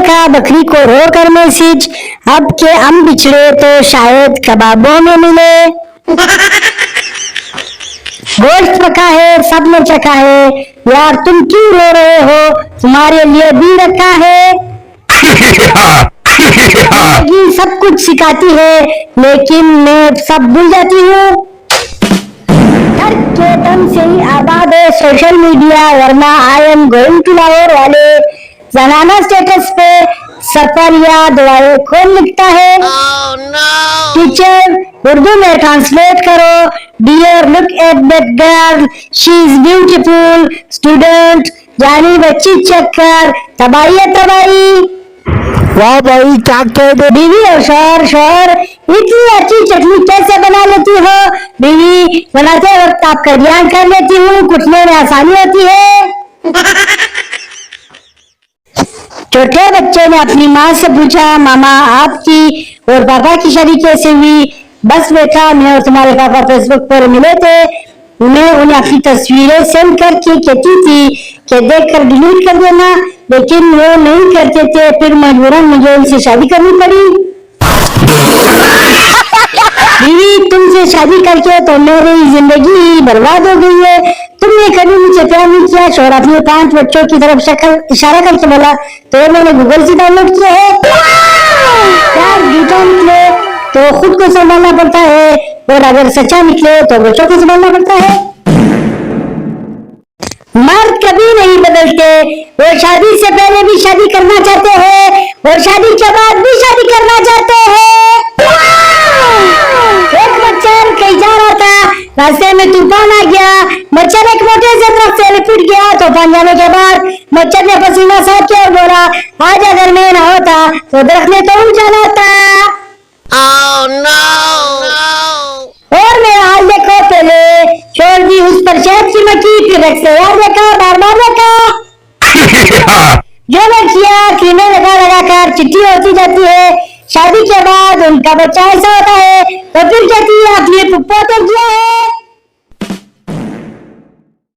का बकरी को रोकर मैसेज, अब के हम बिछड़े तो शायद कबाबों में मिले। गोश्त पका है, सबने चखा है, यार तुम क्यों रो रहे हो, तुम्हारे लिए भी रखा है। जिंदगी सब कुछ सिखाती है, लेकिन मैं सब भूल जाती हूँ। घर के दम से ही आबाद है सोशल मीडिया, वरना I am going to Lahore वाले जनाना स्टेटस पे सफर या दुआएं कौन लिखता है। टीचर उर्दू में ट्रांसलेट करो, dear look at that girl, she is beautiful. Student जानी बच्ची चक्कर, तबाही है तबाही। वाह भाई क्या कह दे। बीवी और शौहर इतनी अच्छी चटनी कैसे बना लेती हो। बीवी बनाते वक्त आपका ध्यान कर लेती हूँ, कुटने में आसानी होती है। छोटे बच्चे ने अपनी माँ से पूछा, मामा आपकी और पापा की शादी कैसे हुई। बस बेटा, मैं और तुम्हारे पापा फेसबुक पर मिले थे, मैं उन्हें अपनी तस्वीरें सेंड करके कहती थी कि देखकर डिलीट कर देना, लेकिन वो नहीं करते थे, फिर मजबूरन मुझे उनसे शादी करनी पड़ी। बीवी तुमसे शादी करके तो मेरी जिंदगी बर्बाद हो गई है, तुमने कभी मुझे प्यार नहीं किया। शोहर अपने 5 बच्चों की तरफ शक्ल इशारा करके बोला, तो मैंने गूगल से डाउनलोड किया है। प्यार झूठा निकले तो खुद को संभालना पड़ता है, और अगर सच्चा निकले तो बच्चों को संभालना पड़ता है। मर्द कभी नहीं बदलते, वो शादी से पहले भी शादी करना चाहते हैं और शादी के बाद भी शादी करना चाहते हैं। एक मच्छर कहीं जा रहा था, रास्ते में तूफान आ गया, मच्छर एक मोटे से दरख्त से लिपट गया। तूफान जाने के बाद मच्छर ने पसीना साफ किया और बोला, आज अगर मैं ना होता तो दरख्त ने तो उड़ जाना था। और मेरा हाल देखो, पहले छोड़ दी उस पर शहद की मक्खी, फिर रख से यार देखा, बार बार देखा। जो मैं किया क्रीमें लगा लगा कर चिट्ठी होती जाती है, शादी के बाद उनका बच्चा ऐसा होता है तो फिर कहती है आपने पुप्पा तो किया है।